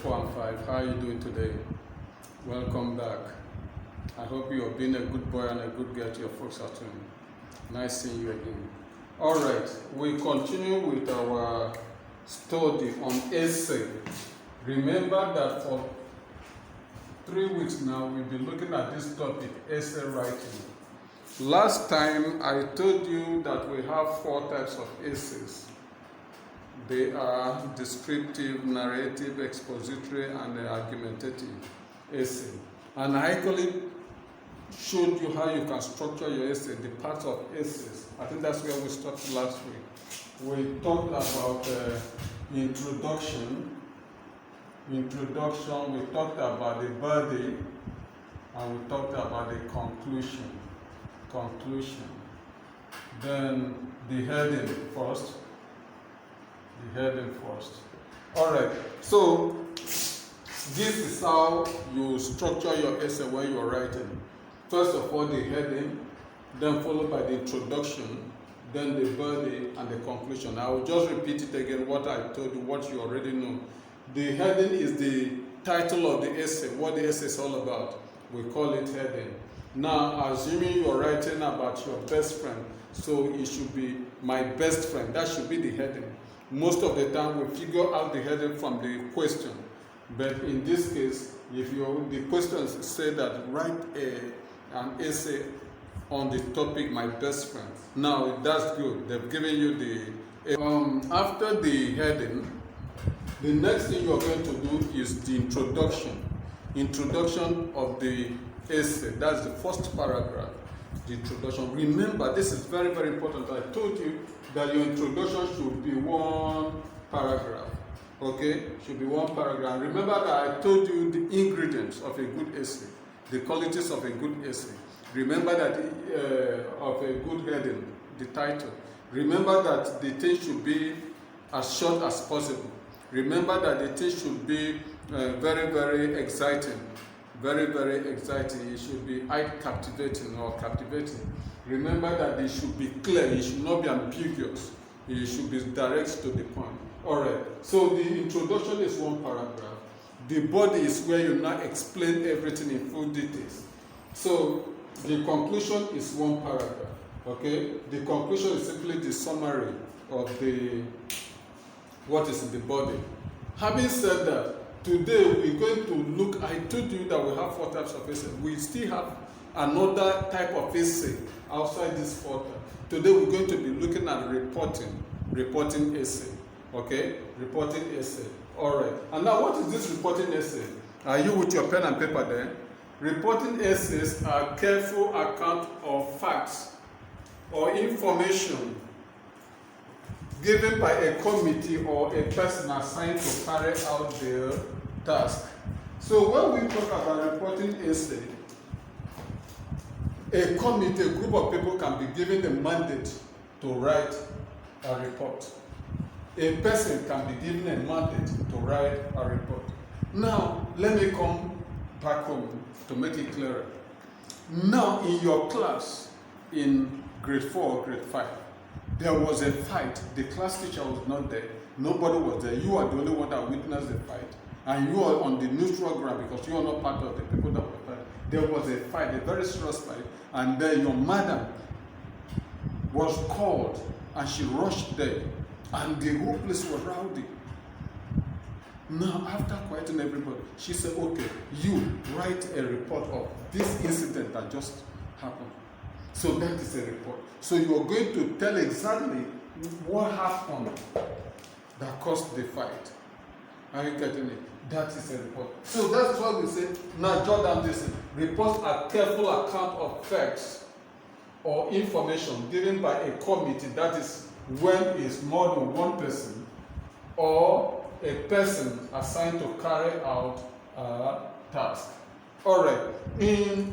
4 and 5. How are you doing today? Welcome back. I hope you have been a good boy and a good girl to your folks at home. Nice seeing you again. Alright, we continue with our study on essay. Remember that for 3 weeks now we've been looking at this topic, essay writing. Last time I told you that we have 4 types of essays. They are descriptive, narrative, expository, and argumentative essay. And I actually showed you how you can structure your essay, the parts of essays. I think that's where we stopped last week. We talked about introduction, we talked about the body, and we talked about the conclusion. Then the heading first. Alright, so this is how you structure your essay when you're writing. First of all, the heading, then followed by the introduction, then the body, and the conclusion. I will just repeat it again, what I told you, what you already know. The heading is the title of the essay, what the essay is all about. We call it heading. Now, assuming you're writing about your best friend, so it should be my best friend. That should be the heading. Most of the time, we figure out the heading from the question. But in this case, if the questions say that write an essay on the topic my best friend. Now, that's good. They've given you the... after the heading, the next thing you're going to do is the introduction. Introduction of the essay. That's the first paragraph. The introduction. Remember, this is very, very important. I told you that your introduction should be 1 paragraph. Okay? Should be 1 paragraph. Remember that I told you the ingredients of a good essay, the qualities of a good essay. Remember that of a good heading, the title. Remember that the thing should be as short as possible. Remember that the thing should be very, very exciting. Very, very exciting. It should be eye-captivating or captivating. Remember that it should be clear. It should not be ambiguous. It should be direct to the point. All right. So the introduction is 1 paragraph. The body is where you now explain everything in full details. So the conclusion is 1 paragraph. Okay. The conclusion is simply the summary of what is in the body. Having said that, today we're going to look, I told you that we have 4 types of essay. We still have another type of essay outside this 4 types. Today we're going to be looking at reporting essay. Okay? Reporting essay. Alright. And now what is this reporting essay? Are you with your pen and paper there? Reporting essays are careful account of facts or information given by a committee or a person assigned to carry out their task. So when we talk about reporting essay, a committee, a group of people can be given a mandate to write a report. A person can be given a mandate to write a report. Now, let me come back home to make it clearer. Now, in your class, in grade 4 or grade 5, there was a fight. The class teacher was not there. Nobody was there. You are the only one that witnessed the fight. And you are on the neutral ground because you are not part of the people that were fighting. There was a fight, a very serious fight. And then your madam was called and she rushed there. And the whole place was rowdy. Now, after quieting everybody, she said, okay, you write a report of this incident that just happened. So that is a report. So you are going to tell exactly what happened that caused the fight. Are you getting it? That is a report. So that's why we say, now jot down this. Reports are careful account of facts or information given by a committee, that is when it's more than 1 person, or a person assigned to carry out a task. Alright. In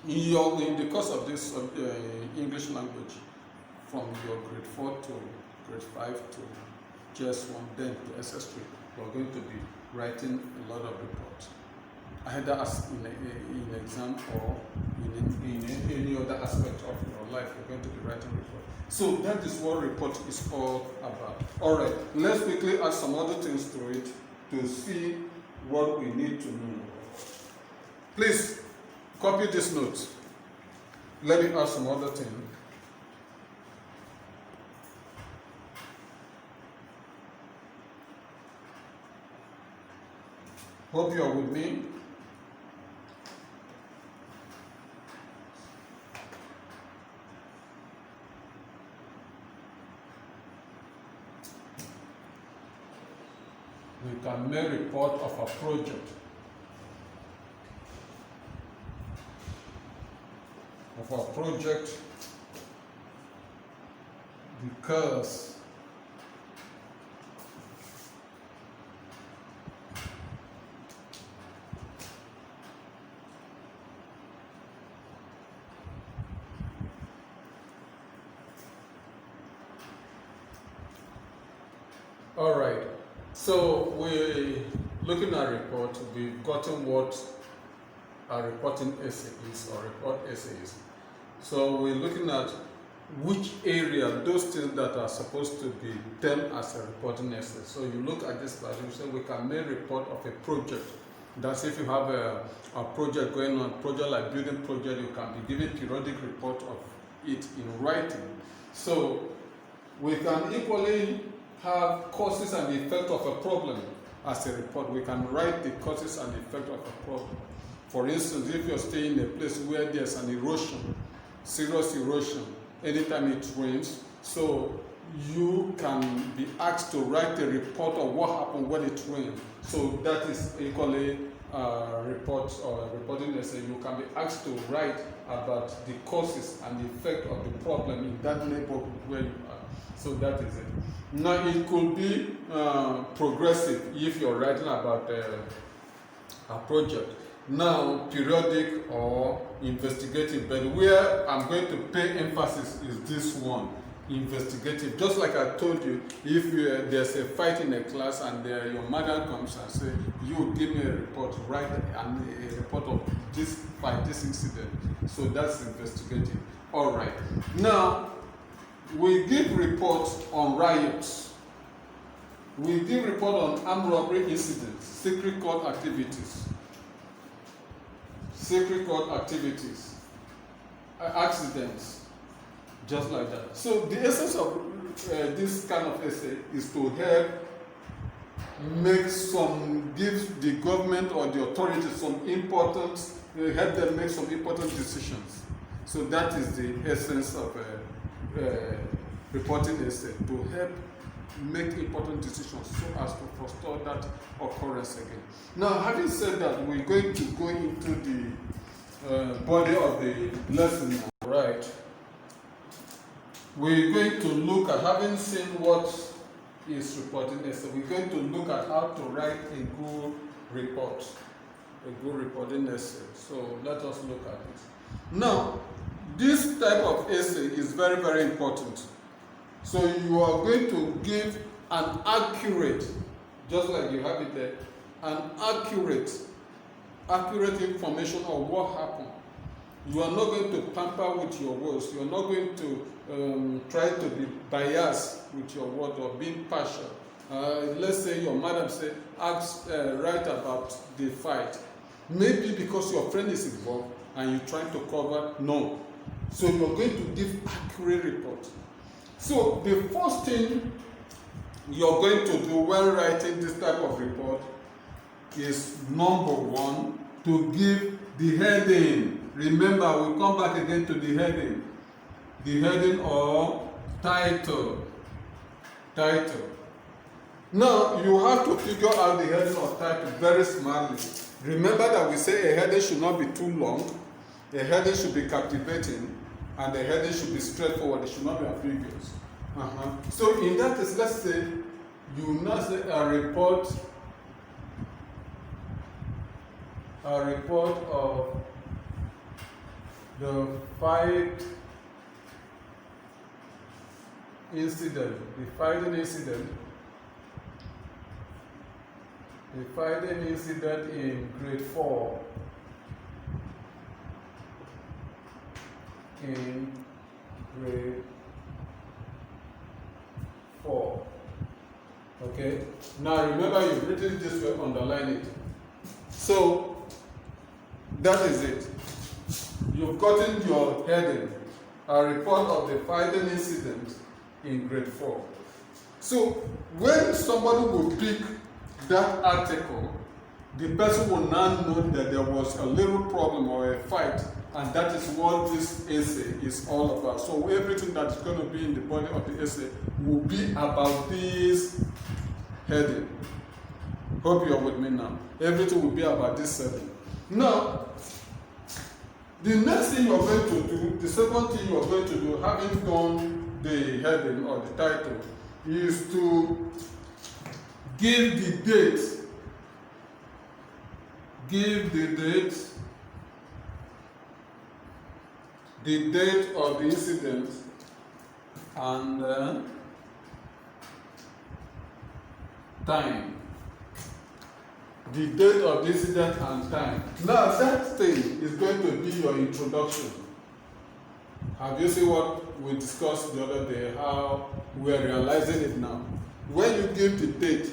the course of this English language, from your grade 4 to grade 5 to JS1, then to SS3, we're going to be writing a lot of reports. Either as in exam or in any other aspect of your life, you're going to be writing reports. So that is what report is all about. Alright, let's quickly add some other things to it to see what we need to know. Please copy this note. Let me add some other thing. Hope you are with me. We can make report of a project. Because all right, so we're looking at report. We've gotten what a reporting essay is or report essay is. So we're looking at which area, those things that are supposed to be done as a reporting essay. So you look at this part, you say we can make report of a project. That's if you have a project going on, project like building project, you can be given periodic report of it in writing. So we can equally have causes and effect of a problem as a report. We can write the causes and effect of a problem. For instance, if you're staying in a place where there's an erosion, serious erosion, anytime it rains, so you can be asked to write a report of what happened when it rained. So that is equally a report or a reporting essay. You can be asked to write about the causes and the effect of the problem in that neighborhood where you are. So that is it. Now it could be progressive if you're writing about a project. Now periodic or investigative, but where I'm going to pay emphasis is this one, investigative. Just like I told you, if there's a fight in a class and your mother comes and says, you give me a report, write a report of this fight, this incident. So that's investigative. All right. Now, we give reports on riots. We give report on armed robbery incidents, secret court activities, accidents, just like that. So the essence of this kind of essay is to help give the government or the authorities some important, help them make some important decisions. So that is the essence of reporting essay, to help make important decisions so as to forestall that occurrence again. Now, having said that, we're going to go into the body of the lesson now, right? We're going to look at, having seen what is reporting essay, we're going to look at how to write a good report, a good reporting essay. So let us look at it. Now, this type of essay is very, very important. So you are going to give an accurate, just like you have it there, an accurate information of what happened. You are not going to pamper with your words. You are not going to try to be biased with your words or being partial. Let's say your madam said, write about the fight. Maybe because your friend is involved and you're trying to cover, no. So you're going to give accurate report. So the first thing you're going to do when writing this type of report is, number one, to give the heading. Remember, we'll come back again to the heading. The heading or title. Now, you have to figure out the heading or title very smartly. Remember that we say a heading should not be too long, a heading should be captivating, and the heading should be straightforward. It should not be ambiguous. So in that case, let's say you now say a report of the fight incident, the fighting incident in grade 4. In grade 4. Okay? Now remember, you've written it this way, underline it. So, that is it. You've gotten your heading, a report of the fighting incident in grade 4. So, when somebody will pick that article, the person will now know that there was a little problem or a fight, and that is what this essay is all about. So everything that is going to be in the body of the essay will be about this heading. Hope you are with me now. Everything will be about this heading. Now, the next thing you are going to do, the second thing you are going to do, having done the heading or the title, is to give the date. Give the date of the incident, and time. The date of the incident and time. Now that thing is going to be your introduction. Have you seen what we discussed the other day, how we are realizing it now? When you give the date,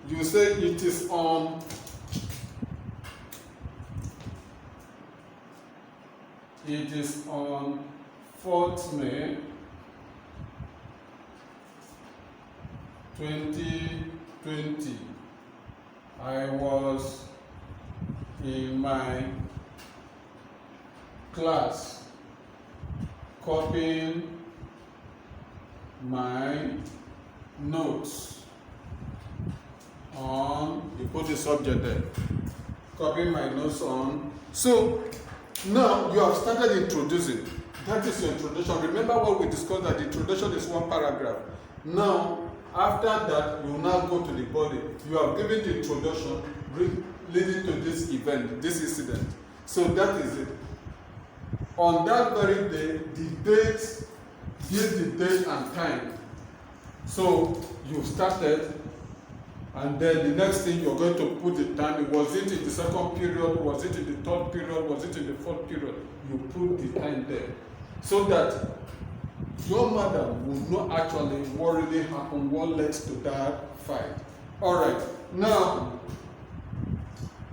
you say it is on It is on 4th May 2020. I was in my class copying my notes on, you put the subject there, copying my notes on. So now you have started introducing. That is your introduction. Remember what we discussed, that the introduction is one paragraph. Now, after that, you will now go to the body. You have given the introduction leading to this event, this incident. So that is it. On that very day, the date, give the date and time. So you started, and then the next thing you're going to put the time. Was it in the second period? Was it in the third period? Was it in the fourth period? You put the time there, so that your mother would not actually what really happened, what led to that fight. All right. Now,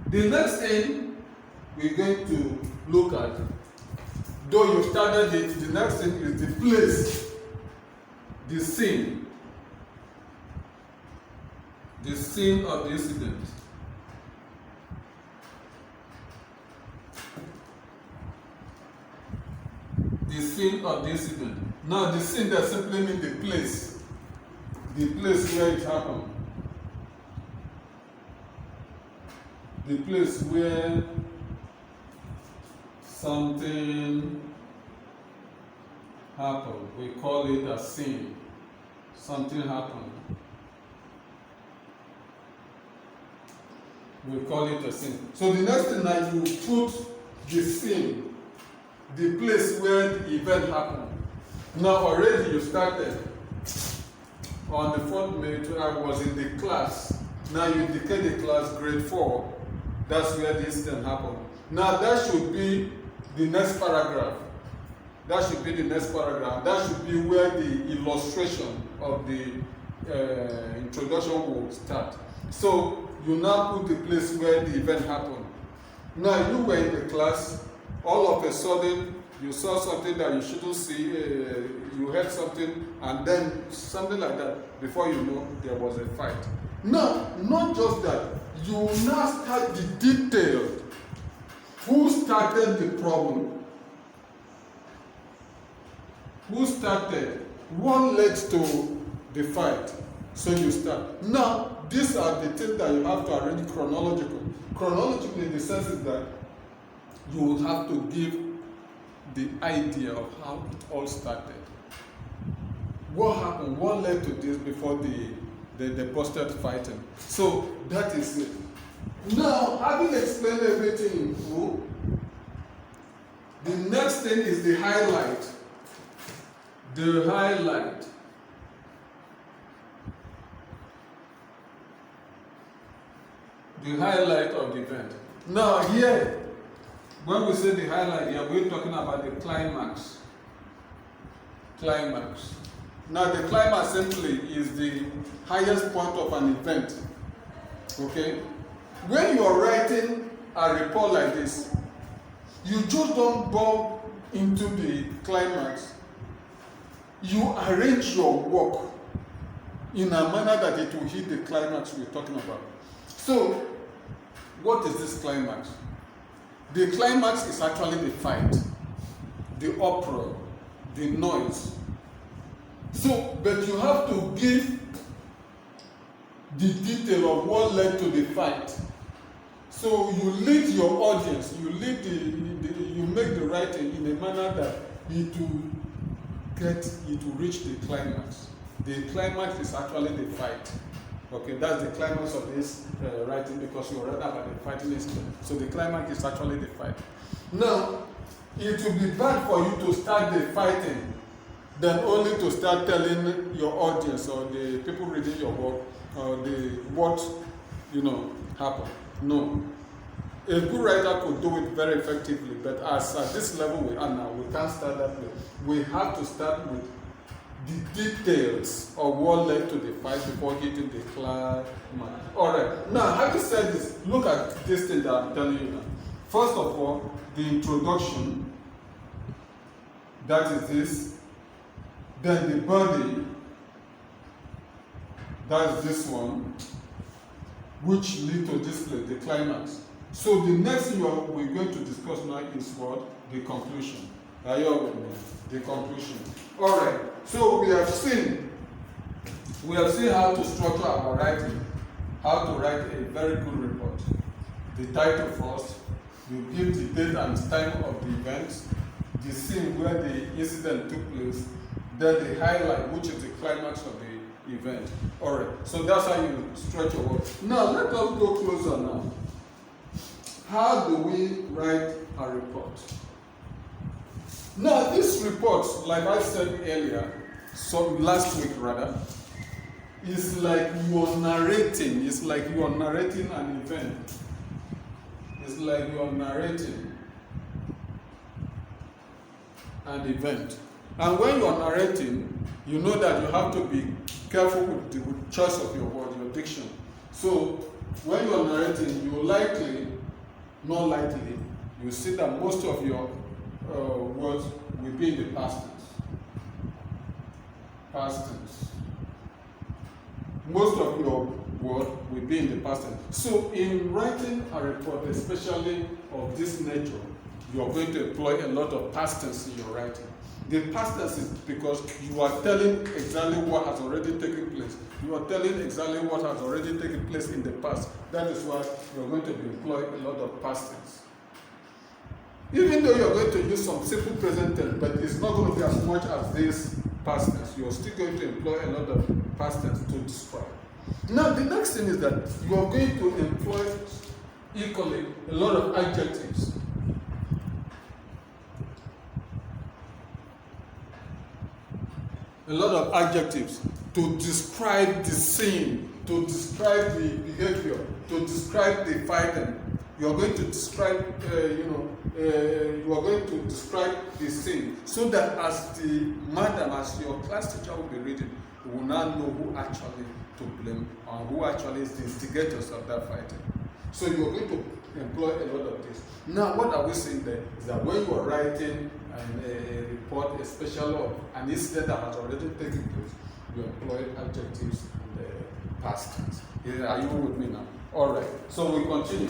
the next thing we're going to look at, though you started it, the next thing is the place, the scene. The scene of the incident. The scene of the incident. Now, the scene that simply means the place where it happened. The place where something happened. We call it a scene. Something happened. We call it a scene. So the next thing that you put the scene, the place where the event happened. Now already you started on the 4th May. I was in the class. Now you indicate the class grade 4. That's where the incident happened. Now that should be the next paragraph. That should be the next paragraph. That should be where the illustration of the introduction will start. So you now put the place where the event happened. Now you were in the class, all of a sudden you saw something that you shouldn't see, you heard something, and then something like that. Before you know, there was a fight. Now, not just that, you now start the detail. Who started the problem? Who started? What led to the fight? So you start. Now, these are the things that you have to arrange chronologically. Chronologically, in the sense is that you will have to give the idea of how it all started. What happened? What led to this before they busted fighting? So that is it. Now, having explained everything in full, the next thing is the highlight. The highlight. The highlight of the event. Now here, when we say the highlight here, we're talking about the climax. Climax. Now the climax simply is the highest point of an event. Okay? When you are writing a report like this, you just don't go into the climax. You arrange your work in a manner that it will hit the climax we're talking about. So, what is this climax? The climax is actually the fight, the uproar, the noise. So, but you have to give the detail of what led to the fight. So you lead your audience, you make the writing in a manner that it will reach the climax. The climax is actually the fight. Okay, that's the climax of this writing, because you read about the fighting incident. So the climax is actually the fight. Now, it will be bad for you to start the fighting than only to start telling your audience or the people reading your work what happened. No. A good writer could do it very effectively, but as at this level we are now, we can't start that way. We have to start with the details of what led to the fight before hitting the climax. Alright, now having said this, look at this thing that I'm telling you now. First of all, the introduction, that is this. Then the body, that's this one, which lead to this place, the climax. So the next thing we're going to discuss now is what? The conclusion. Are you all with me? The conclusion. Alright, so we have seen how to structure our writing, how to write a very good report. The title first, you give the date and time of the event, the scene where the incident took place, then the highlight, which is the climax of the event. Alright, so that's how you stretch your work. Now let us go closer now. How do we write a report? Now this report, like I said earlier, last week rather, is like you are narrating. It's like you are narrating an event. It's like you are narrating an event. And when you are narrating, you know that you have to be careful with the choice of your word, your diction. So when you are narrating, not likely, you see that most of your words will be in the past tense. Past tense. Most of your word will be in the past tense. So in writing a report, especially of this nature, you are going to employ a lot of past tense in your writing. The past tense is because you are telling exactly what has already taken place. You are telling exactly what has already taken place in the past. That is why you are going to employ a lot of past tense. Even though you are going to use some simple present tense, but it's not going to be as much as this past tense. You are still going to employ a lot of past tense to describe. Now the next thing is that you are going to employ equally a lot of adjectives. A lot of adjectives to describe the scene, to describe the behavior, to describe the fighting. You are going to describe, you are going to describe the scene, so that as the madam, as your class teacher will be reading, you will now know who actually to blame and who actually is the instigators of that fighting. So you are going to employ a lot of this. Now, what are we saying there is that when you are writing a report, especially of an incident that has already taken place, you employ adjectives in the past tense. Are you with me now? All right. So we continue.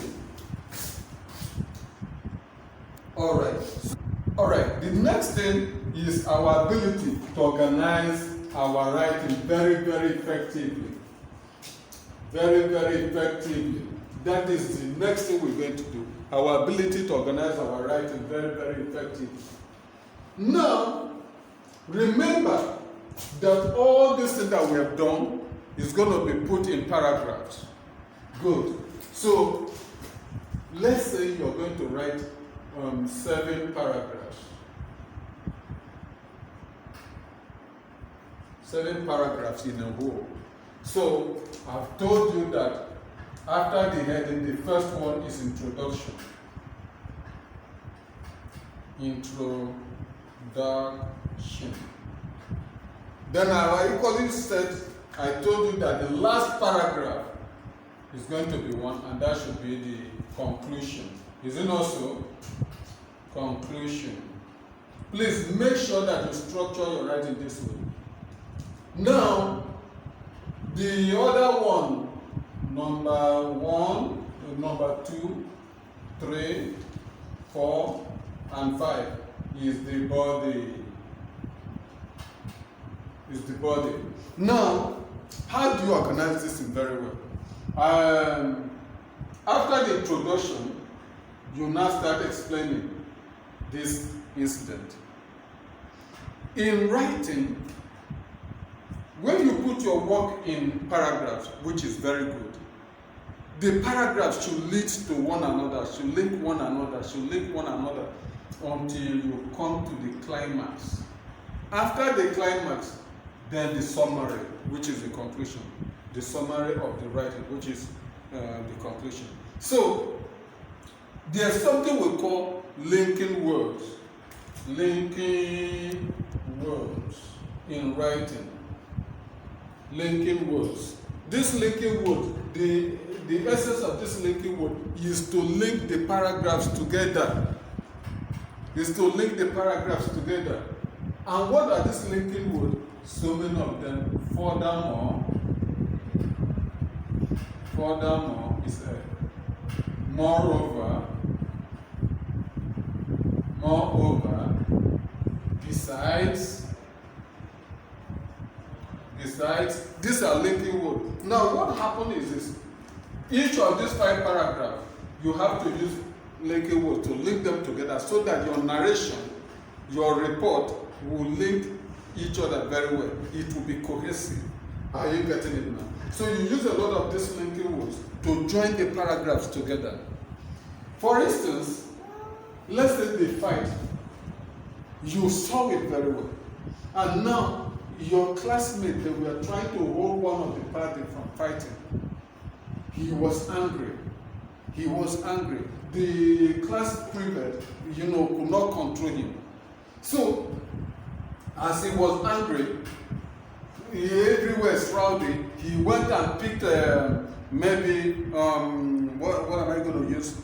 All right. The next thing is our ability to organize our writing very, very effectively. Very, very effectively. That is the next thing we're going to do. Our ability to organize our writing very, very effectively. Now, remember that all this thing that we have done is going to be put in paragraphs. Good. So, let's say you're going to write 7 paragraphs. 7 paragraphs in a row. So, I've told you that after the heading, the first one is introduction. Introduction. Then I equally said, I told you that the last paragraph is going to be one, and that should be the conclusion. Is it not so? Conclusion. Please make sure that you structure your writing this way. Now, the other one, number 1, number 2, 3, 4, and 5 is the body. Is the body. Now, how do you organize this in very well? After the introduction, you now start explaining this incident. In writing, when you put your work in paragraphs, which is very good, the paragraphs should lead to one another, should link one another, should link one another until you come to the climax. After the climax, then the summary, which is the conclusion. The summary of the writing, which is the conclusion. So, there's something we call linking words. Linking words in writing. Linking words. This linking word, the essence of this linking word is to link the paragraphs together. Is to link the paragraphs together. And what are these linking words? So many of them. Furthermore is moreover, besides, these are linking words. Now what happened is this: each of these 5 paragraphs, you have to use linking words to link them together so that your narration, your report will link each other very well. It will be cohesive. Are you getting it now? So you use a lot of these linking words to join the paragraphs together. For instance, let's say they fight. You saw it very well. And now, your classmate, they were trying to hold one of the party from fighting. He was angry. He was angry. The class prefect, could not control him. So, as he was angry, everywhere shrouded, he went and picked what am I going to use?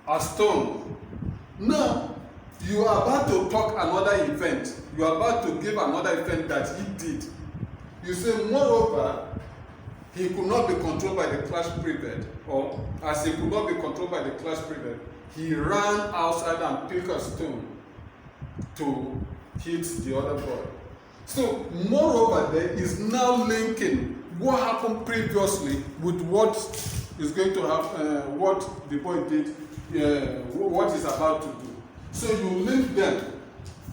A stone. Now, you are about to talk another event. You are about to give another event that he did. You say, moreover, he could not be controlled by the class prefect, or as he could not be controlled by the class prefect, he ran outside and picked a stone to hit the other boy. So, moreover, there is now linking what happened previously with what is going to happen, what the boy did, what he's about to do. So you link them.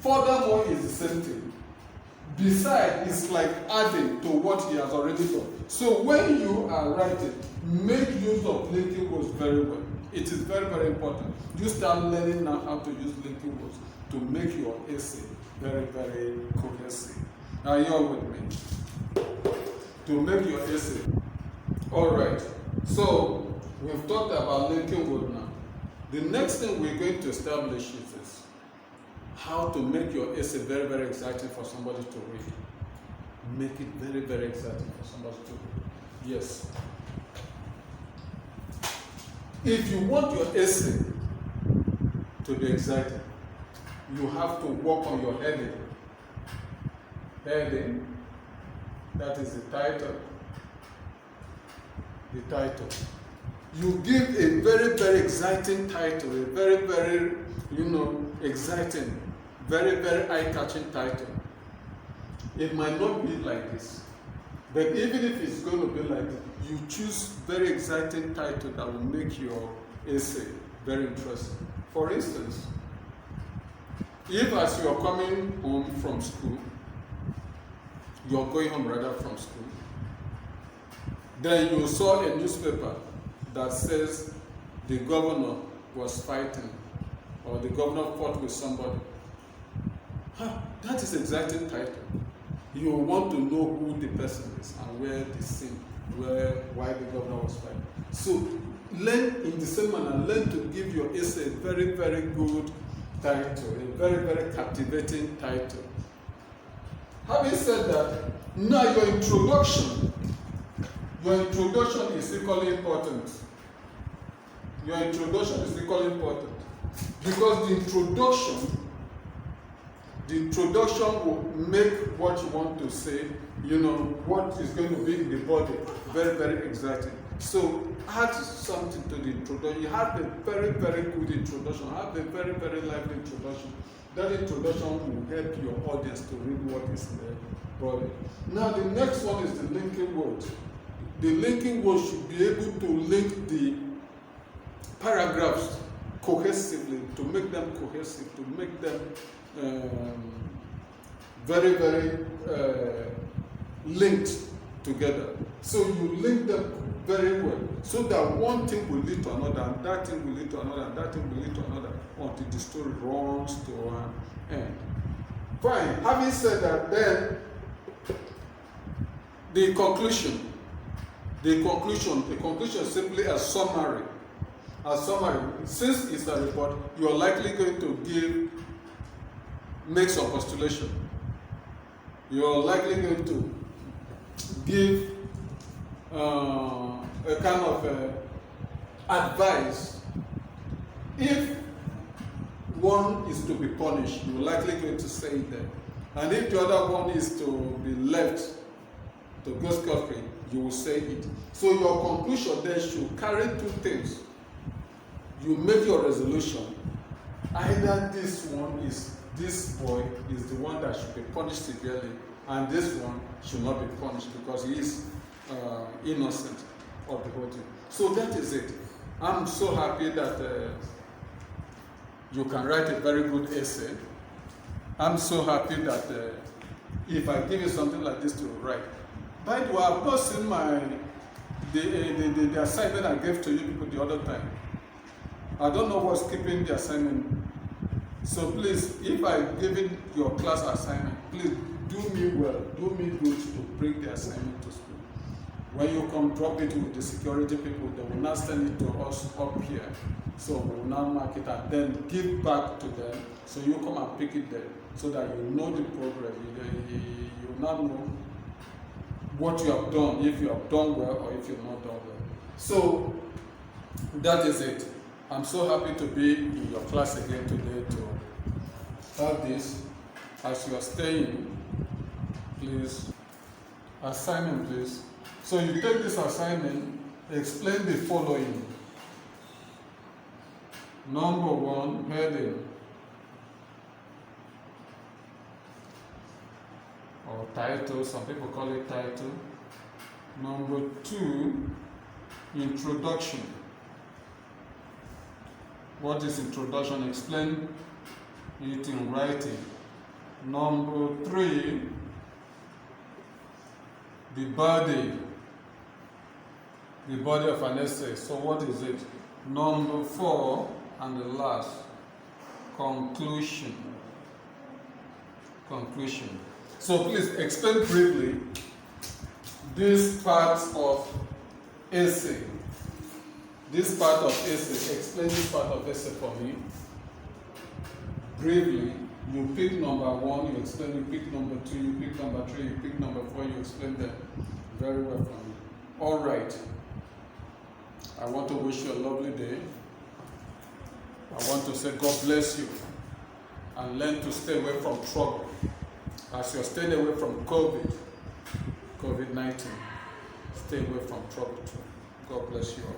Furthermore is the same thing. Besides, it's like adding to what he has already done. So when you are writing, make use of linking words very well. It is very, very important. You start learning now how to use linking words to make your essay very, very cohesive. Are you all with me? To make your essay. All right. So we've talked about linking words now. The next thing we're going to establish is this: how to make your essay very, very exciting for somebody to read. Make it very, very exciting for somebody to read. Yes. If you want your essay to be exciting, you have to work on your heading. Heading, that is the title. The title. You give a very, very exciting title, a very, very, exciting, very, very eye-catching title. It might not be like this, but even if it's going to be like this, you choose very exciting title that will make your essay very interesting. For instance, if as you are coming home from school, you're going home rather from school, then you saw a newspaper that says the governor was fighting, or the governor fought with somebody. That is an exciting title. You want to know who the person is and where the scene, why the governor was fighting. So learn in the same manner, learn to give your essay a very, very good title, a very, very captivating title. Having said that, now your introduction is equally important. Your introduction is equally important because the introduction will make what you want to say, what is going to be in the body, very, very exciting. So add something to the introduction. You have a very, very good introduction. Have a very, very lively introduction. That introduction will help your audience to read what is in the body. Now the next one is the linking word. The linking word should be able to link the paragraphs cohesively, to make them cohesive, to make them very, very linked together. So you link them very well, so that one thing will lead to another, and that thing will lead to another, and that thing will lead to another, until the story runs to an end. Fine. Having said that, then the conclusion is simply a summary. Since it's a report, you are likely going to make some postulation. You are likely going to give a kind of advice. If one is to be punished, you are likely going to say it there. And if the other one is to be left to go scot-free, you will say it. So your conclusion then should carry two things. You make your resolution. Either this boy is the one that should be punished severely, and this one should not be punished because he is innocent of the whole thing. So that is it. I'm so happy that you can write a very good essay. I'm so happy that if I give you something like this to write. By the way, I've not seen the assignment I gave to you people the other time. I don't know what's keeping the assignment. So please, if I've given your class assignment, please do me well, do me good to bring the assignment to school. When you come drop it with the security people, they will not send it to us up here. So we will now mark it and then give back to them. So you come and pick it there so that you know the progress. You now know what you have done, if you have done well or if you have not done well. So that is it. I'm so happy to be in your class again today to have this. As you are staying, please, assignment please. So you take this assignment, explain the following. Number one, heading or title, some people call it title. Number two, introduction. What is introduction? Explain it in writing. Number three, the body of an essay. So what is it? Number four, and the last, conclusion. So please explain briefly this part of essay. Explain this part of essay for me. Briefly, you pick number one, you explain, you pick number two, you pick number three, you pick number four, you explain them very well for me. All right. I want to wish you a lovely day. I want to say God bless you and learn to stay away from trouble. As you're staying away from COVID-19, stay away from trouble too. God bless you all.